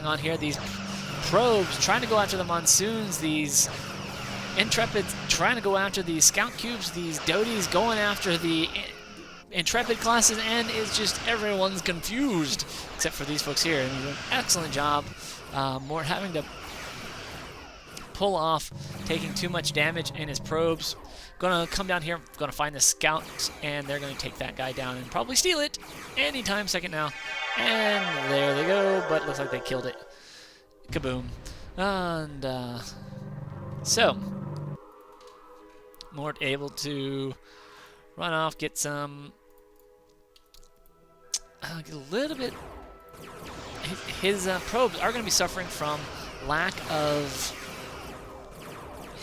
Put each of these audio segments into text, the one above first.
going on here. These probes trying to go after the Monsoons. These Intrepids trying to go after these Scout Cubes. These Doties going after the Intrepid classes, and it's just everyone's confused except for these folks here. And they do an excellent job. Mort having to pull off, taking too much damage in his probes. Gonna come down here, gonna find the Scouts, and they're gonna take that guy down and probably steal it anytime second now. And there they go, but looks like they killed it. Kaboom. And so Mort able to run off, get some, get a little bit. His probes are going to be suffering from lack of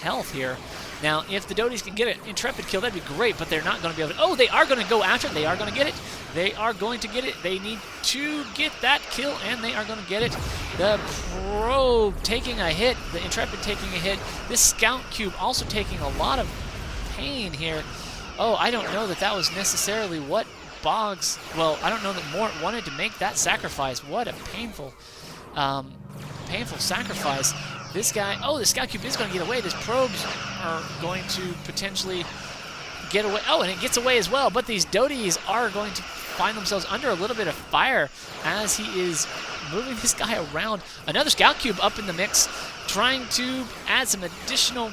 health here. Now, if the Doties can get an Intrepid kill, that'd be great, but they're not going to be able to. Oh, they are going to go after it. They are going to get it. They are going to get it. They need to get that kill, and they are going to get it. The probe taking a hit. The Intrepid taking a hit. This Scout Cube also taking a lot of pain here. Oh, I don't know that that was necessarily what Boggz. Well, I don't know that Mort wanted to make that sacrifice. What a painful, painful sacrifice. This guy, oh, the Scout Cube is going to get away. These probes are going to potentially get away. Oh, and it gets away as well. But these Doties are going to find themselves under a little bit of fire as he is moving this guy around. Another Scout Cube up in the mix, trying to add some additional,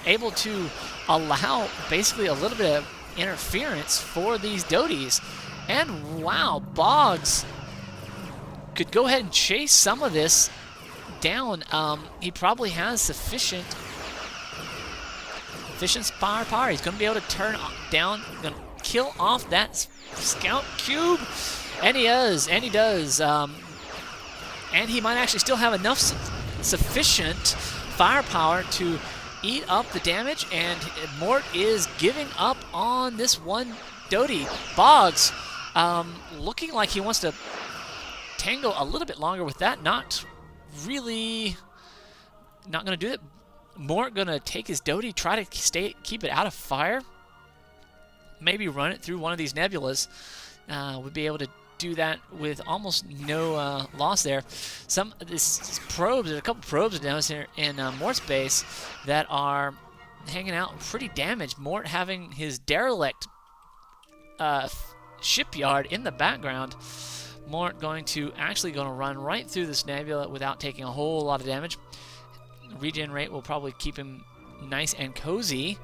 able to allow basically a little bit of interference for these Doties. And wow, Boggz could go ahead and chase some of this down. He probably has sufficient firepower. He's going to be able to turn down, going to kill off that Scout Cube, and he does, and he does. And he might actually still have enough sufficient firepower to eat up the damage, and Mort is giving up on this one Doty. Boggz looking like he wants to tango a little bit longer with that. Not really, not going to do it. Mort going to take his Doty, try to keep it out of fire. Maybe run it through one of these nebulas. Would be able to do that with almost no loss there. This probes, there's a couple probes down here in Mort's base that are hanging out pretty damaged. Mort having his derelict shipyard in the background. Mort going to run right through this nebula without taking a whole lot of damage. Regen rate will probably keep him nice and cozy.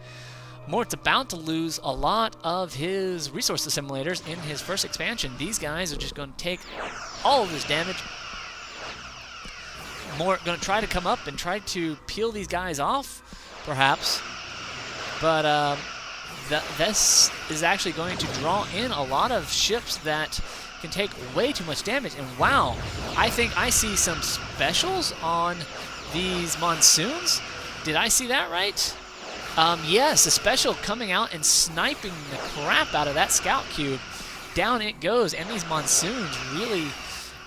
Mort's about to lose a lot of his resource assimilators in his first expansion. These guys are just going to take all of this damage. Mort going to try to come up and try to peel these guys off, perhaps. But this is actually going to draw in a lot of ships that can take way too much damage. And wow, I think I see some specials on these Monsoons. Did I see that right? Yes, a special coming out and sniping the crap out of that Scout Cube. Down it goes, and these Monsoons really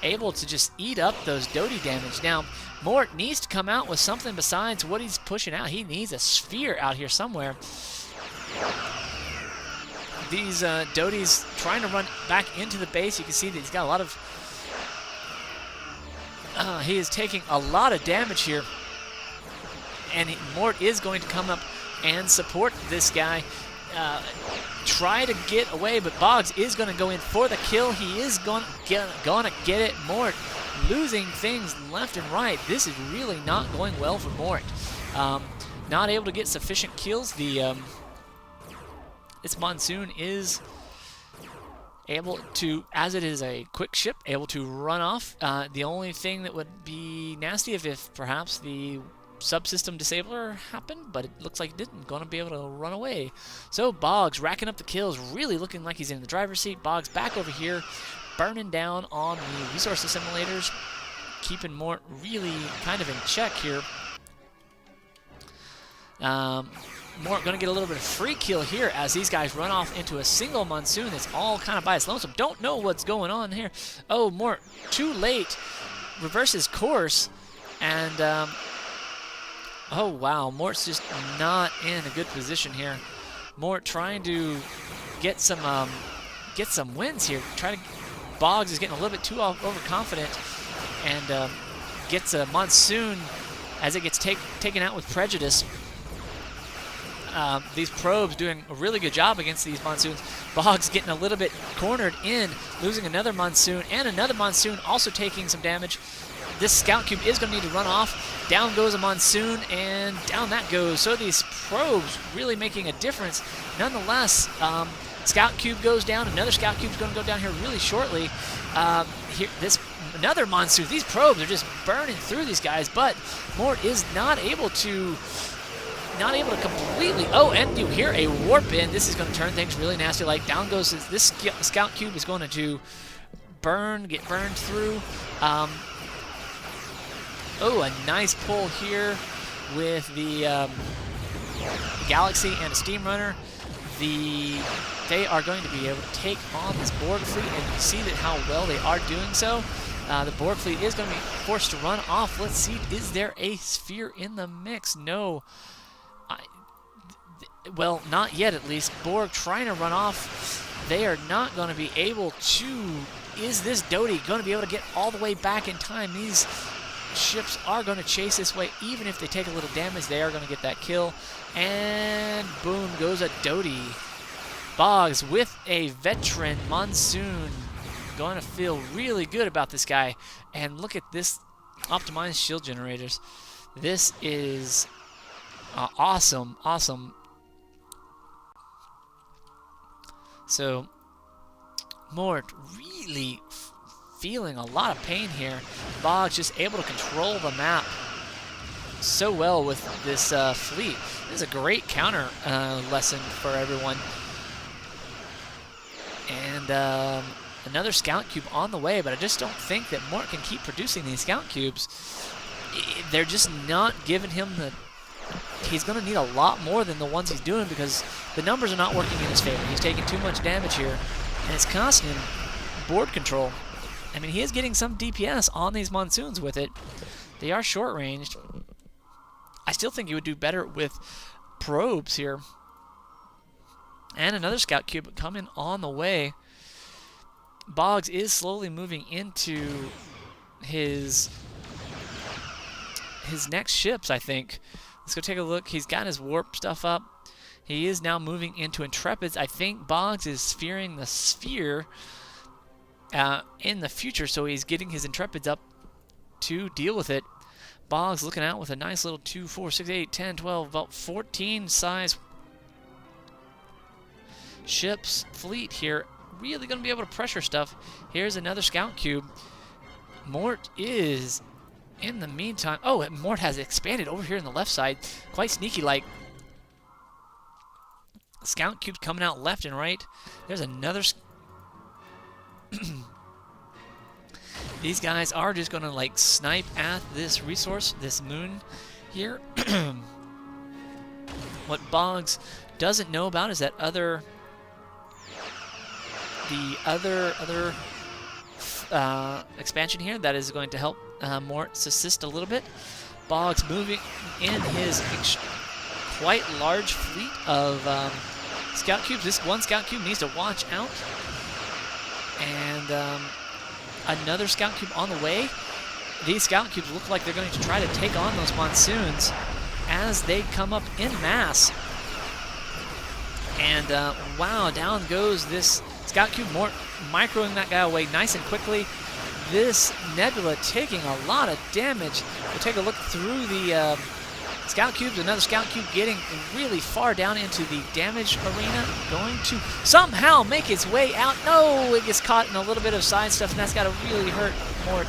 able to just eat up those Doty damage. Now, Mort needs to come out with something besides what he's pushing out. He needs a sphere out here somewhere. These Doties trying to run back into the base. You can see that he's got a lot of... he is taking a lot of damage here. And Mort is going to come up and support this guy. Try to get away, but Boggz is going to go in for the kill. He is going to get it. Mort losing things left and right. This is really not going well for Mort. Not able to get sufficient kills. This Monsoon is able to, as it is a quick ship, able to run off. The only thing that would be nasty if perhaps the subsystem disabler happened, but it looks like it didn't. Going to be able to run away. So Boggz racking up the kills, really looking like he's in the driver's seat. Boggz back over here, burning down on the resource assimilators, keeping Mort really kind of in check here. Mort going to get a little bit of free kill here as these guys run off into a single Monsoon that's all kind of by its lonesome. Don't know what's going on here. Oh, Mort too late, reverses course, and oh wow, Mort's just not in a good position here. Mort trying to get some wins here. Try to Boggz is getting a little bit too overconfident and gets a Monsoon as it gets taken out with prejudice. These probes doing a really good job against these Monsoons. Boggz getting a little bit cornered in, losing another Monsoon, and another Monsoon also taking some damage. This Scout Cube is going to need to run off. Down goes a Monsoon, and down that goes. So these probes really making a difference. Nonetheless, Scout Cube goes down. Another Scout Cube is going to go down here really shortly. Another Monsoon. These probes are just burning through these guys, but Mort is not able to completely. Oh, and you hear a warp in. This is going to turn things really nasty. Like down goes this Scout Cube is going to get burned through. Oh, a nice pull here with the Galaxy and a Steam Runner. They are going to be able to take on this Borg fleet, and you see that how well they are doing so. The Borg fleet is going to be forced to run off. Let's see, is there a sphere in the mix? No. Well, not yet at least. Borg trying to run off. They are not going to be able to. Is this Doty going to be able to get all the way back in time? These ships are going to chase this way. Even if they take a little damage, they are going to get that kill. And boom goes a Doty. Boggz with a veteran Monsoon. Going to feel really good about this guy. And look at this optimized shield generators. This is awesome. So Mort really feeling a lot of pain here. Boggz just able to control the map so well with this fleet. This is a great counter lesson for everyone. And another Scout Cube on the way, but I just don't think that Mort can keep producing these Scout Cubes. They're just not giving him the... He's going to need a lot more than the ones he's doing because the numbers are not working in his favor. He's taking too much damage here, and it's costing him board control. I mean, he is getting some DPS on these Monsoons with it. They are short-ranged. I still think he would do better with probes here. And another Scout Cube coming on the way. Boggz is slowly moving into his next ships, I think. Let's go take a look. He's got his warp stuff up. He is now moving into Intrepids. I think Boggz is fearing the sphere in the future, so he's getting his Intrepids up to deal with it. Boggz looking out with a nice little 2, 4, 6, 8, 10, 12, about 14 size ships fleet here. Really going to be able to pressure stuff. Here's another Scout Cube. Mort is... In the meantime, oh, Mort has expanded over here on the left side. Quite sneaky-like. Scout Cubes coming out left and right. There's another... These guys are just going to, like, snipe at this resource, this moon here. What Boggz doesn't know about is that the other expansion here that is going to help Mort assist a little bit. Boggz moving in his quite large fleet of Scout Cubes. This one Scout Cube needs to watch out. And another Scout Cube on the way. These Scout Cubes look like they're going to try to take on those Monsoons as they come up in mass. And wow, down goes this Scout Cube. Mort microing that guy away nice and quickly. This Nebula taking a lot of damage. We'll take a look through the Scout Cubes. Another Scout Cube getting really far down into the damage arena. Going to somehow make its way out. No, it gets caught in a little bit of side stuff, and that's got to really hurt Mort.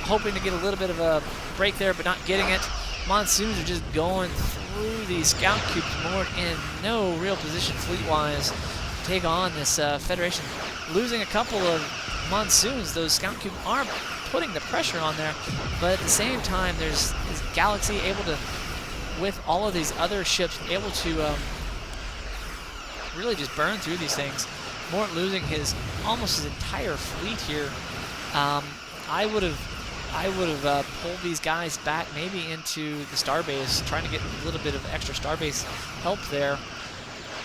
Hoping to get a little bit of a break there, but not getting it. Monsoons are just going through these Scout Cubes. Mort in no real position fleet-wise to take on this Federation. Losing a couple of Monsoons, those Scout Cubes are putting the pressure on there, but at the same time, there's this Galaxy able to, with all of these other ships, able to really just burn through these things. Mort losing almost his entire fleet here. I would have pulled these guys back maybe into the starbase, trying to get a little bit of extra starbase help there.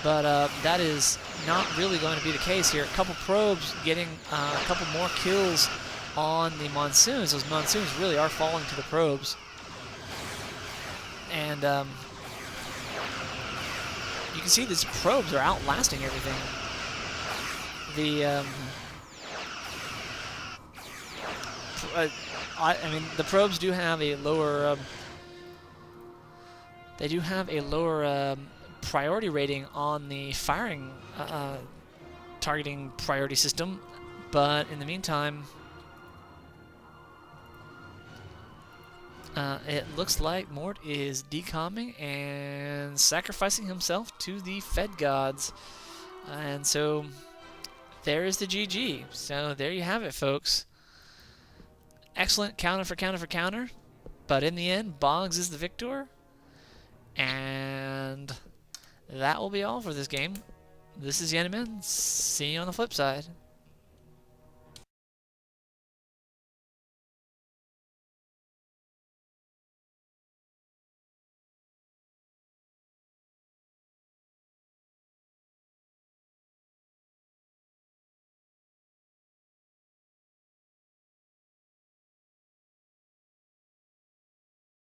but that is not really going to be the case here. A couple probes getting a couple more kills on the monsoons. Those monsoons really are falling to the probes. And you can see these probes are outlasting everything. The I mean, the probes do have a lower. They do have a lower priority rating on the firing targeting priority system, but in the meantime, it looks like Mort is decomming and sacrificing himself to the Fed gods, and so there is the GG. So there you have it, folks. Excellent counter for counter for counter, but in the end, Boggz is the victor. And that will be all for this game. This is Yeneman. See you on the flip side.